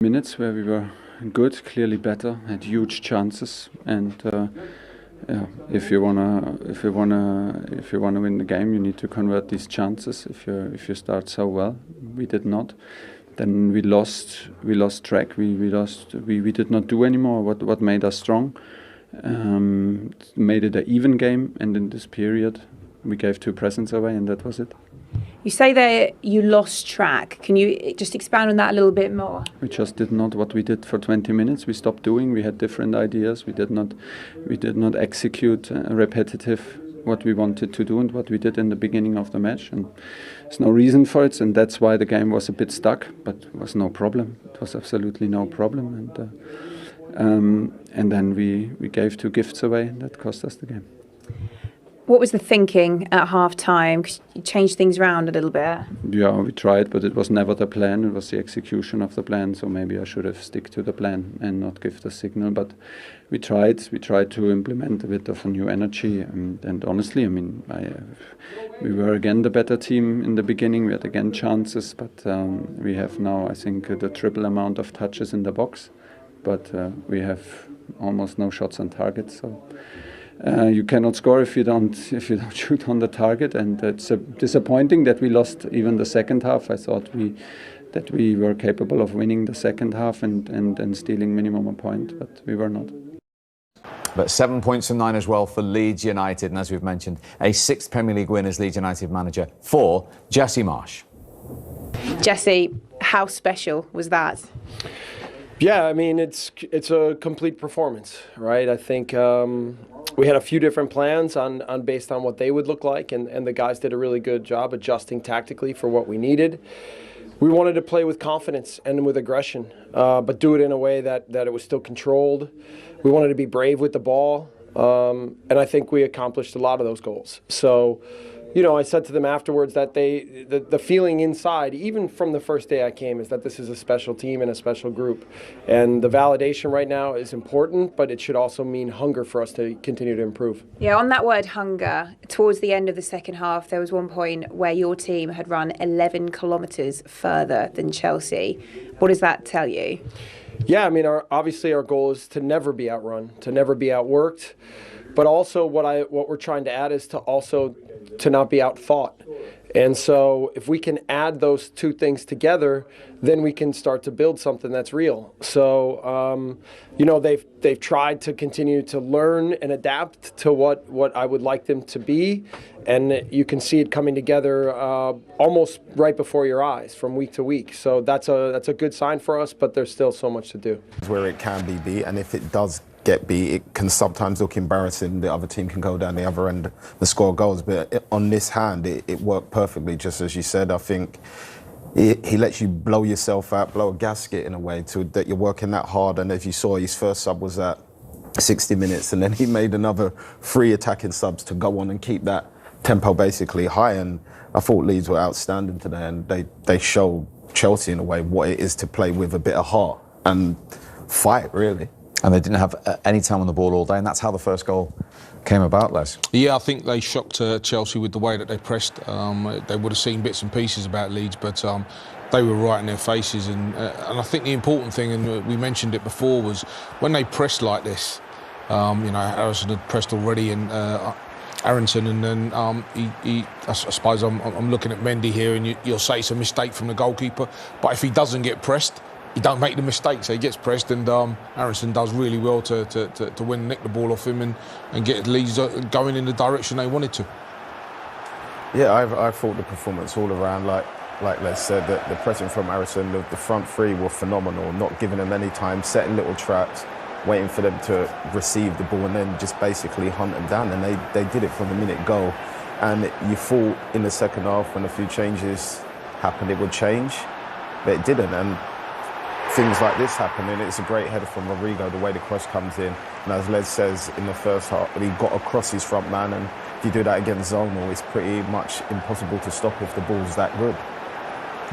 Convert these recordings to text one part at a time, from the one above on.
Minutes where we were good, clearly better, had huge chances, and yeah, if you wanna win the game, you need to convert these chances. If you start so well, we did not. Then we lost track. We did not do anymore what made us strong. Made it an even game, and in this period, we gave 2 presents away, and that was it. You say that you lost track. Can you just expand on that a little bit more? We just did not what we did for 20 minutes. We stopped doing. We had different ideas. We did not execute repetitive what we wanted to do and what we did in the beginning of the match. And there's no reason for it, and that's why the game was a bit stuck. But it was no problem. It was absolutely no problem. And then we gave 2 gifts away, and that cost us the game. What was the thinking at half-time? 'Cause you changed things around a little bit. Yeah, we tried, but it was never the plan. It was the execution of the plan. So maybe I should have stick to the plan and not give the signal. But we tried. We tried to implement a bit of a new energy. And honestly, I mean, we were again the better team in the beginning. We had again chances, but we have now, I think, the triple amount of touches in the box. But we have almost no shots on target. So. You cannot score if you don't shoot on the target, and it's disappointing that we lost even the second half. I thought that we were capable of winning the second half and stealing minimum a point, but we were not. But 7 points from 9 as well for Leeds United, and as we've mentioned, a 6th Premier League win as Leeds United manager for Jesse Marsch. Jesse, how special was that? Yeah, I mean, it's a complete performance, right? I think we had a few different plans based on what they would look like, and the guys did a really good job adjusting tactically for what we needed. We wanted to play with confidence and with aggression, but do it in a way that it was still controlled. We wanted to be brave with the ball, and I think we accomplished a lot of those goals. So, you know, I said to them afterwards that the feeling inside, even from the first day I came, is that this is a special team and a special group. And the validation right now is important, but it should also mean hunger for us to continue to improve. Yeah, on that word hunger, towards the end of the second half, there was one point where your team had run 11 kilometres further than Chelsea. What does that tell you? Yeah, I mean, obviously our goal is to never be outrun, to never be outworked. But also what we're trying to add is to not be outthought. And so if we can add those 2 things together, then we can start to build something that's real. So, you know, they've tried to continue to learn and adapt to what I would like them to be. And you can see it coming together almost right before your eyes from week to week. So that's a good sign for us, but there's still so much to do. Where it can be beat, and if it does get beat, it can sometimes look embarrassing. The other team can go down the other end and score goals, but on this hand, it worked perfectly. Just as you said, I think he lets you blow yourself out, blow a gasket in a way, that you're working that hard. And as you saw, his first sub was at 60 minutes, and then he made another 3 attacking subs to go on and keep that tempo basically high. And I thought Leeds were outstanding today, and they showed Chelsea in a way what it is to play with a bit of heart and fight, really. And they didn't have any time on the ball all day, and that's how the first goal came about, Les. Yeah, I think they shocked Chelsea with the way that they pressed. They would have seen bits and pieces about Leeds, but they were right in their faces. And I think the important thing, and we mentioned it before, was when they pressed like this, you know, Harrison had pressed already, and Aronson, and then I suppose I'm looking at Mendy here, and you'll say it's a mistake from the goalkeeper, but if he doesn't get pressed, he don't make the mistake, so he gets pressed, and Aronson does really well to win, nick the ball off him and get Leeds going in the direction they wanted to. Yeah, I thought the performance all around, like Les said, that the pressing from Aronson, the front 3 were phenomenal, not giving them any time, setting little traps, waiting for them to receive the ball and then just basically hunt them down, and they did it from the minute go. And you thought in the second half, when a few changes happened, it would change, but it didn't. And things like this happen, and it's a great header from Rodrigo, the way the cross comes in. And as Les says, in the first half, he got across his front man, and if you do that against Zonal, it's pretty much impossible to stop if the ball's that good.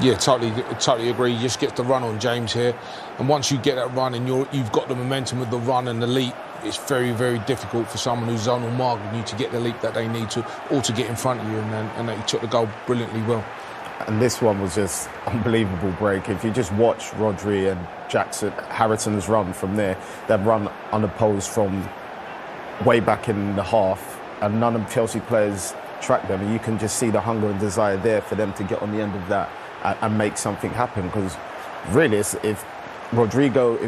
Yeah, totally agree. You just get the run on James here, and once you get that run and you've got the momentum of the run and the leap, it's very, very difficult for someone who's zonal marking you to get the leap that they need to, or to get in front of you, and he took the goal brilliantly well. And this one was just unbelievable break. If you just watch Rodri and Harrison's run from there, they've run unopposed from way back in the half, and none of Chelsea players track them. And you can just see the hunger and desire there for them to get on the end of that and make something happen. Because really, if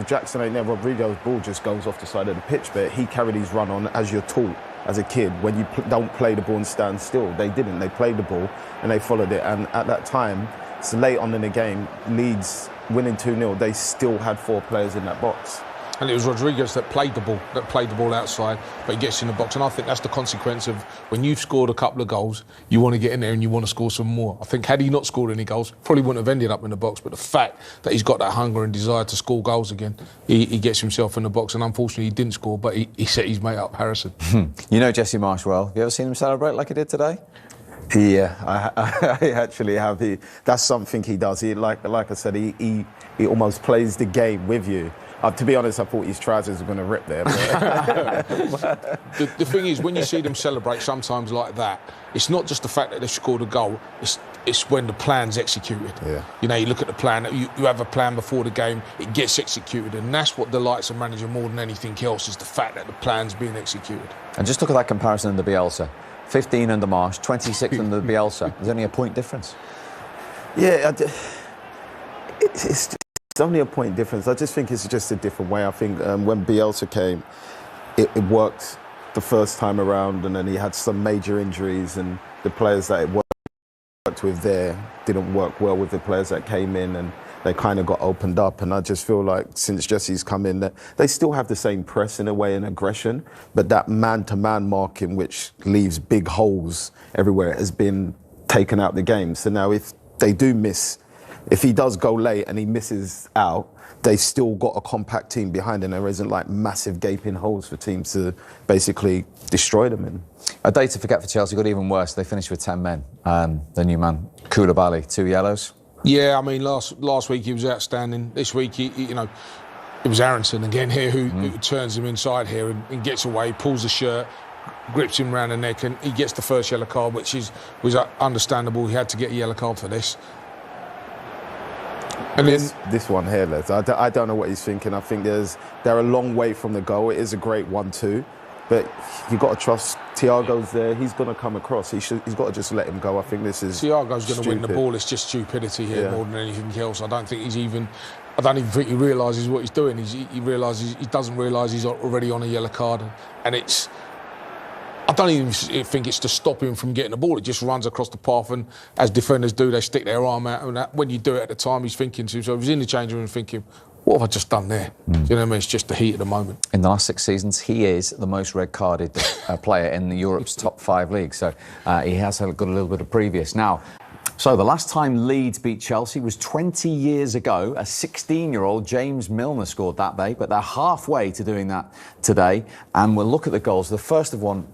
Jackson ain't there, Rodrigo's ball just goes off the side of the pitch. But he carried his run on as you're taught as a kid. When you don't play the ball and stand still, they didn't. They played the ball and they followed it. And at that time, it's late on in the game, Leeds winning 2-0, they still had 4 players in that box. And it was Rodriguez that played the ball outside, but he gets in the box. And I think that's the consequence of when you've scored a couple of goals, you want to get in there and you want to score some more. I think had he not scored any goals, probably wouldn't have ended up in the box. But the fact that he's got that hunger and desire to score goals again, he gets himself in the box. And unfortunately, he didn't score, but he set his mate up, Harrison. You know Jesse Marsh well. Have you ever seen him celebrate like he did today? Yeah, I actually have. That's something he does. Like I said, he almost plays the game with you. To be honest, I thought his trousers were going to rip there. The thing is, when you see them celebrate sometimes like that, it's not just the fact that they've scored a goal, it's when the plan's executed. Yeah. You know, you look at the plan, you have a plan before the game, it gets executed, and that's what delights a manager more than anything else, is the fact that the plan's being executed. And just look at that comparison under Bielsa. 15 under Marsh, 26 under Bielsa. There's only a point difference. Yeah, it's only a point difference. I just think it's just a different way. I think when Bielsa came, it worked the first time around, and then he had some major injuries, and the players that it worked with there didn't work well with the players that came in, and they kind of got opened up. And I just feel like since Jesse's come in, they still have the same press in a way and aggression, but that man-to-man marking, which leaves big holes everywhere, has been taken out the game. So now if they do miss, if he does go late and he misses out, they still got a compact team behind him. There isn't like massive gaping holes for teams to basically destroy them in. A day to forget for Chelsea got even worse. They finished with 10 men. The new man, Koulibaly, 2 yellows. Yeah, I mean, last week he was outstanding. This week, it was Aronson again here who turns him inside here and gets away, pulls the shirt, grips him round the neck, and he gets the first yellow card, which was understandable. He had to get a yellow card for this. And this one here, Les, I don't know what he's thinking. I think they're a long way from the goal. It is a great 1-2, but you've got to trust Thiago's there. He's going to come across. He's got to just let him go. I think this is Thiago's going to win the ball. It's just stupidity here more than anything else. I don't even think he realises what he's doing. He doesn't realise he's already on a yellow card, and I don't even think it's to stop him from getting the ball. It just runs across the path, and as defenders do, they stick their arm out. And when you do it at the time, he's thinking to himself, he's in the change room thinking, what have I just done there? Do you know what I mean? It's just the heat of the moment. In the last 6 seasons, he is the most red-carded player in Europe's top 5 leagues. So he has got a little bit of previous. Now, so the last time Leeds beat Chelsea was 20 years ago. A 16-year-old James Milner scored that day, but they're halfway to doing that today. And we'll look at the goals. The first of one,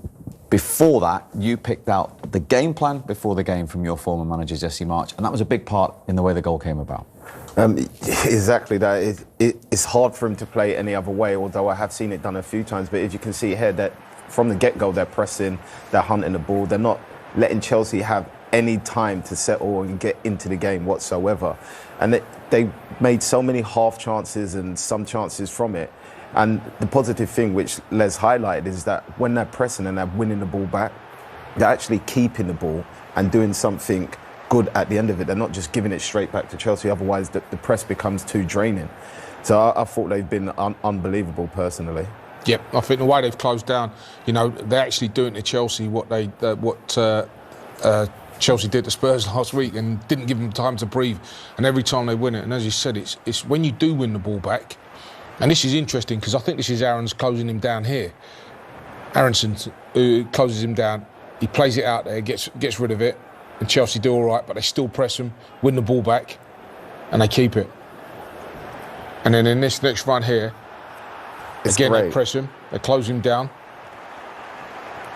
before that, you picked out the game plan before the game from your former manager, Jesse Marsh, and that was a big part in the way the goal came about. Exactly that. It's hard for him to play any other way, although I have seen it done a few times. But as you can see here, that from the get-go, they're pressing, they're hunting the ball. They're not letting Chelsea have any time to settle and get into the game whatsoever. And they made so many half chances and some chances from it. And the positive thing, which Les highlighted, is that when they're pressing and they're winning the ball back, they're actually keeping the ball and doing something good at the end of it. They're not just giving it straight back to Chelsea, otherwise the press becomes too draining. So I thought they've been unbelievable personally. Yep, I think the way they've closed down, they're actually doing to Chelsea what Chelsea did to Spurs last week and didn't give them time to breathe. And every time they win it, and as you said, it's when you do win the ball back. And this is interesting because I think this is Aronson closing him down here. Aronson closes him down. He plays it out there, gets rid of it, and Chelsea do all right, but they still press him, win the ball back, and they keep it. And then in this next run here, again they press him, they close him down.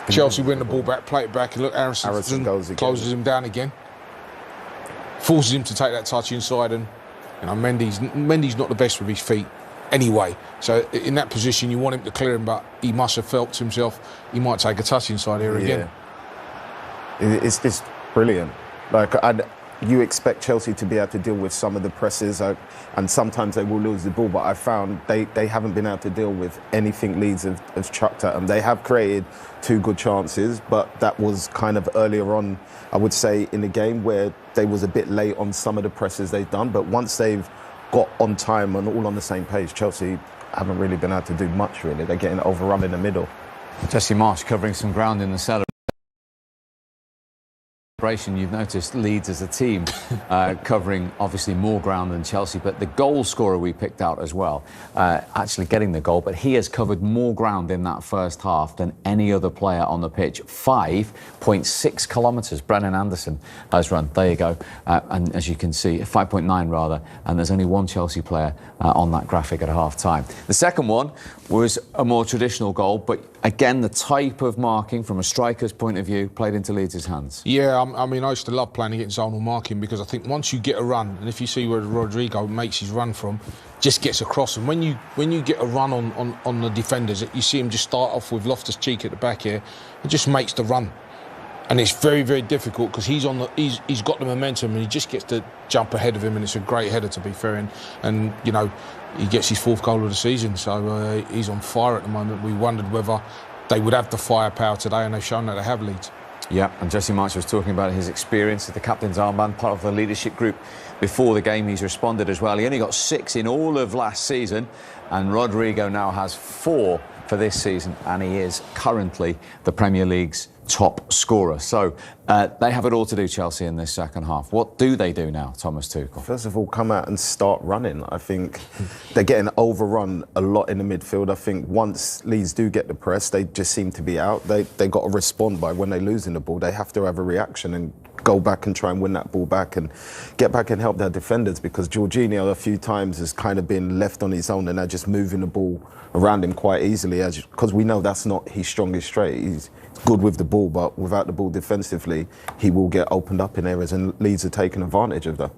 Chelsea win the ball back, play it back, and look, Aronson closes him down again. Forces him to take that touch inside, and Mendy's not the best with his feet anyway. So in that position, you want him to clear him, but he must have felt to himself he might take a touch inside here again. It's brilliant. Like you expect Chelsea to be able to deal with some of the presses, and sometimes they will lose the ball, but I found they haven't been able to deal with anything Leeds have chucked at them. They have created 2 good chances, but that was kind of earlier on, I would say, in the game where they was a bit late on some of the presses they've done. But once they've got on time and all on the same page, Chelsea haven't really been able to do much, really. They're getting overrun in the middle. Jesse Marsch covering some ground in the cellar. You've noticed Leeds as a team covering obviously more ground than Chelsea, but the goal scorer we picked out as well, actually getting the goal, but he has covered more ground in that first half than any other player on the pitch. 5.6 kilometres Brennan Anderson has run. There you go. And as you can see, 5.9 rather, and there's only one Chelsea player on that graphic at half time. The second one was a more traditional goal, but again, the type of marking from a striker's point of view played into Leeds' hands. Yeah, I mean, I used to love playing against zonal marking because I think once you get a run, and if you see where Rodrigo makes his run from, just gets across, and when you get a run on the defenders, you see him just start off with Loftus-Cheek at the back here, it just makes the run. And it's very, very difficult because he's got the momentum and he just gets to jump ahead of him, and it's a great header, to be fair. And you know, he gets his 4th goal of the season, so he's on fire at the moment. We wondered whether they would have the firepower today, and they've shown that they have, Leeds. Yeah, and Jesse Marsch was talking about his experience at the captain's armband, part of the leadership group before the game. He's responded as well. He only got 6 in all of last season, and Rodrigo now has 4 for this season, and he is currently the Premier League's top scorer. So they have it all to do, Chelsea, in this second half. What do they do now, Thomas Tuchel? First of all, come out and start running. I think they're getting overrun a lot in the midfield. I think once Leeds do get the press, they just seem to be out. They got to respond by when they're losing the ball. They have to have a reaction and go back and try and win that ball back and get back and help their defenders, because Jorginho a few times has kind of been left on his own and they're just moving the ball around him quite easily, because we know that's not his strongest trait. He's good with the ball, but without the ball defensively, he will get opened up in areas, and Leeds are taking advantage of that.